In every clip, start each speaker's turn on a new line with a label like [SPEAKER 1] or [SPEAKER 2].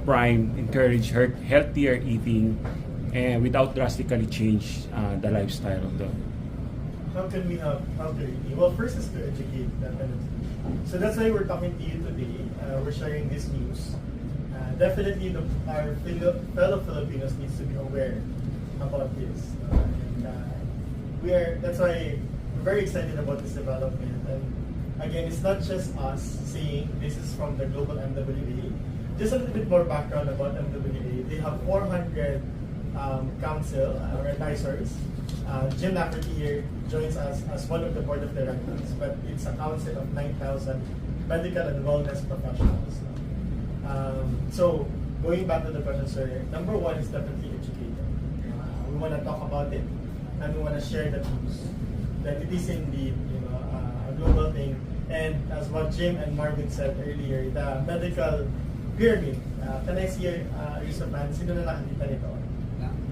[SPEAKER 1] Prime encourage healthier eating and without drastically change the lifestyle of the.
[SPEAKER 2] How can we have healthier eating? Well, first is to educate definitely. So that's why we're talking to you today. We're sharing this news. Definitely, our fellow Filipinos needs to be aware about this. That's why we're very excited about this development. And again, it's not just us saying this is from the global MWA. Just a little bit more background about MWA. They have 400 council or advisors. Jim Lafferty here joins us as one of the board of directors, but it's a council of 9,000 medical and wellness professionals. So going back to the question, sir, number one is definitely educating. We want to talk about it, and we want to share the news that it is indeed a global thing. And as what Jim and Marvin said earlier, the medical pyramid. Can I see Yusuf man? Sino na nakakita nito?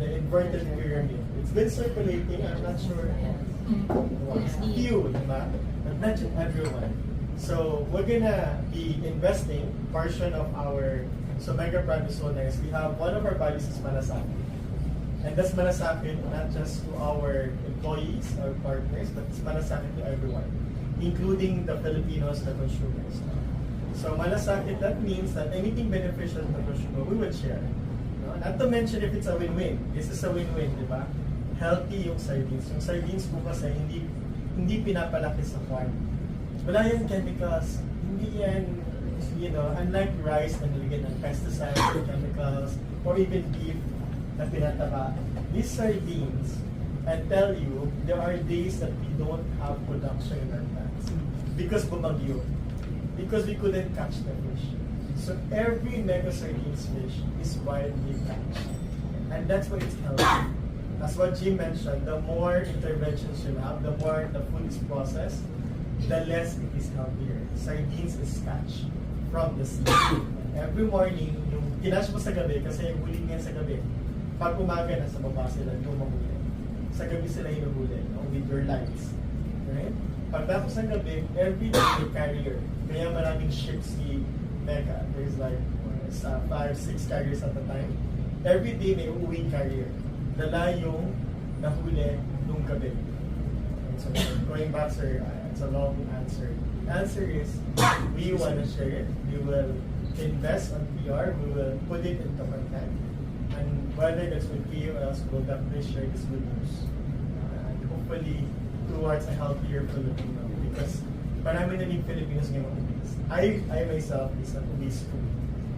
[SPEAKER 2] The inverted pyramid. It's been circulating. I'm not sure. Few, diba? But not everyone. So we're gonna be investing portion of our Mega Prime is so nice. We have one of our values is malasakit. And that's malasakit not just to our employees or partners, but it's malasakit to everyone, including the Filipinos, the consumers. So malasakit, that means that anything beneficial to the consumer, we will share. Not to mention if it's a win-win. This is a win-win, di ba? Healthy yung sardines. Yung sardines po kasi hindi pinapalaki sa farm. Wala yan chemicals. Hindi yan, unlike rice na nilagyan ng pesticides or chemicals, or even beef na pinataba. These sardines, I tell you, there are days that we don't have production in our plants. Because bumagyo. Because we couldn't catch the fish. So every Mega Sardines fish is widely catched. And that's why it's healthy. As what Jim mentioned, the more interventions you have, the more the food is processed, the less it is healthier. Sardines is catch from the sea. Every morning, yung kinash mo sa gabi, kasi yung huling yan sa gabi, pag umaga na sa baba sila, yung mahuli. Sa gabi sila hinuhuli, with your lights. Right? Pagtapos ng gabi, every day may carrier. Kaya maraming ships si Mega. There's like 5-6 carriers at a time. Every day may uuwing carrier. Dala yung nahuli nung gabi. And so going back, sir, it's a long answer. The answer is, we want to share it. We will invest on PR. We will put it into content. And whether that's with you or else, we'll definitely share this good news. And hopefully, towards a healthier Filipino. Because marami na yung Filipinos ngayon obese. I myself is an obese food.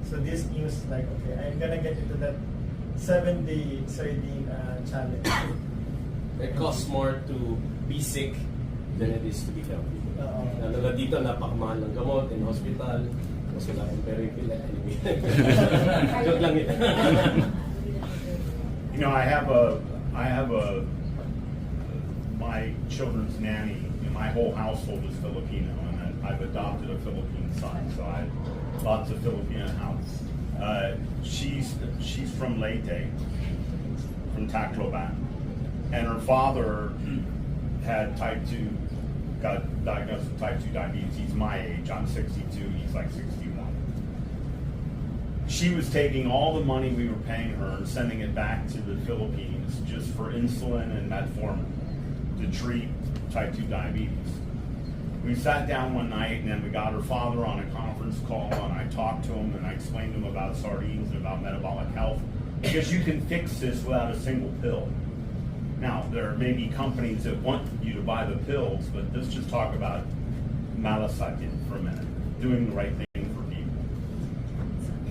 [SPEAKER 2] So this news is like, okay, I'm gonna get into that 7-day sardine challenge.
[SPEAKER 3] It costs more to be sick than it is to be healthy. Lalo na dito, napakamahal ng gamot in hospital. Mas wala akong pera anyway. Joke lang yun.
[SPEAKER 4] I have my children's nanny. My whole household is Filipino, and I've adopted a Philippine son, so I have lots of Filipino house. She's from Leyte, from Tacloban, and her father had got diagnosed with type 2 diabetes. He's my age. I'm 62. He's like 61. She was taking all the money we were paying her and sending it back to the Philippines just for insulin and metformin to treat type 2 diabetes. We sat down one night and then we got her father on a conference call, and I talked to him and I explained to him about sardines and about metabolic health, because you can fix this without a single pill. Now, there may be companies that want you to buy the pills, but let's just talk about malasakit for a minute, doing the right thing for people.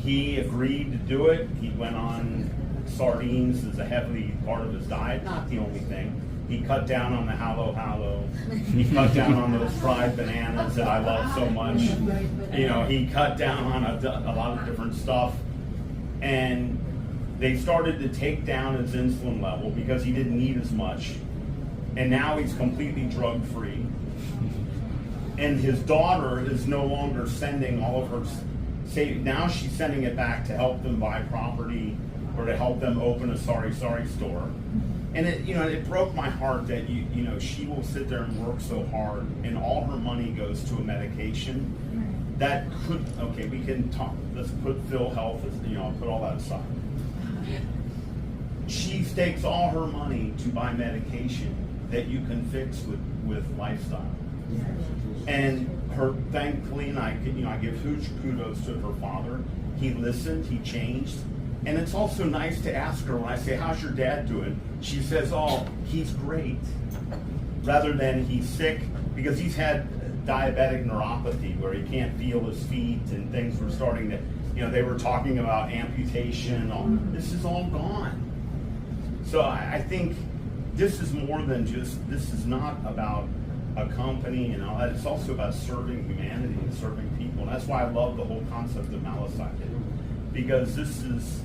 [SPEAKER 4] He agreed to do it. He went on sardines as a heavy part of his diet, not the only thing. He cut down on the halo. He cut down on those fried bananas that I love so much. He cut down on a lot of different stuff. And they started to take down his insulin level because he didn't need as much. And now he's completely drug-free. And his daughter is no longer sending all of her savings. Now she's sending it back to help them buy property or to help them open a sorry store. And it broke my heart that she will sit there and work so hard, and all her money goes to a medication that could, okay, we can talk, let's put Phil Health, put all that aside. She stakes all her money to buy medication that you can fix with lifestyle. And thankfully, and I give huge kudos to her father. He listened, he changed. And it's also nice to ask her when I say, how's your dad doing? She says, oh, he's great. Rather than he's sick, because he's had diabetic neuropathy where he can't feel his feet and things were starting to, they were talking about amputation. This is all gone. So I think this is more than this is not about a company and all that. It's also about serving humanity and serving people. And that's why I love the whole concept of Malasake, because this is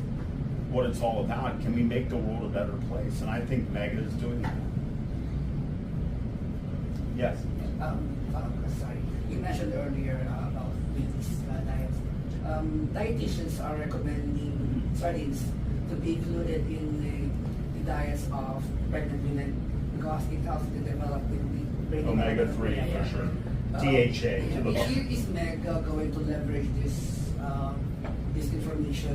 [SPEAKER 4] what it's all about. Can we make the world a better place? And I think Mega is doing that. Yes.
[SPEAKER 5] Sorry, you mentioned earlier about this diet. Dietitians are recommending sardines to be included in the diets of pregnant women because it helps to develop the brain
[SPEAKER 4] Omega-3 for sure. DHA to the
[SPEAKER 5] Is Mega going to leverage this information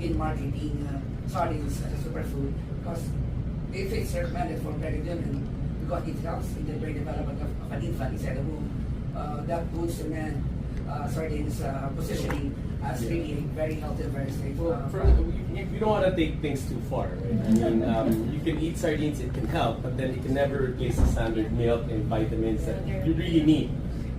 [SPEAKER 5] in marketing sardines as a superfood? Because if it's recommended for pregnant women, because it helps in the brain development of an infant inside the womb, that would cement sardines positioning as really a very healthy and very safe.
[SPEAKER 3] Well, you don't want to take things too far, right? I mean, you can eat sardines, it can help, but then it can never replace the standard milk and vitamins that you really need.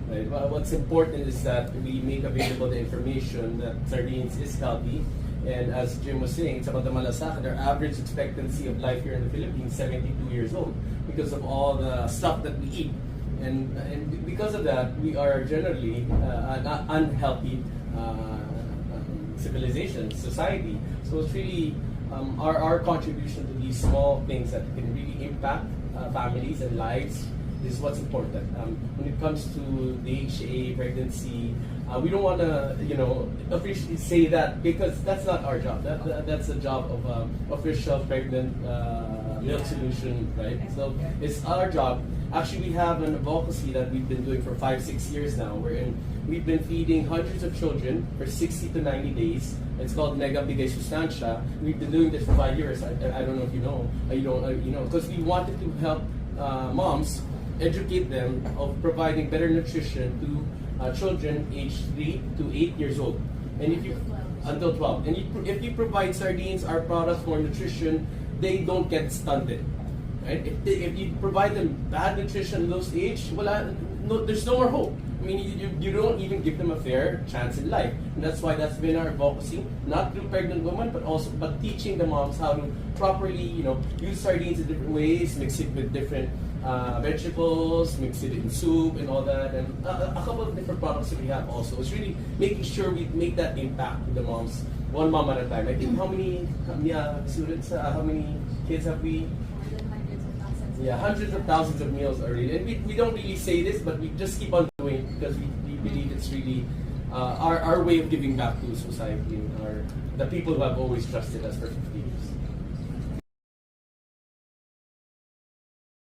[SPEAKER 3] Right? Well, what's important is that we make available the information that sardines is healthy. And as Jim was saying, it's about the malasake. Their average expectancy of life here in the Philippines, 72 years old, because of all the stuff that we eat. And because of that, we are generally an unhealthy civilization, society. So it's really our contribution to these small things that can really impact families and lives is what's important. When it comes to DHA, pregnancy, we don't want to, officially say that because that's not our job. That's the job of official pregnant milk solution, right? So it's our job. Actually, we have an advocacy that we've been doing for 5-6 years now, wherein we've been feeding hundreds of children for 60 to 90 days. It's called Mega Sustancia. We've been doing this for 5 years. I don't know if you know. Because we wanted to help moms educate them of providing better nutrition to children aged 3 to 8 years old, and until 12. And if you provide sardines, our products, more nutrition, they don't get stunted. Right? If you provide them bad nutrition in those age, there's no more hope. I mean, you don't even give them a fair chance in life, and that's why that's been our advocacy, not through pregnant women, but teaching the moms how to properly, use sardines in different ways, mix it with different vegetables, mix it in soup and all that, and a couple of different products that we have also. It's really making sure we make that impact to the moms, one mom at a time. I think how many students, how many kids have we? Yeah, hundreds of thousands of meals already. And we don't really say this, but we just keep on doing it because we believe it's really our way of giving back to society and the people who have always trusted us for 50 years.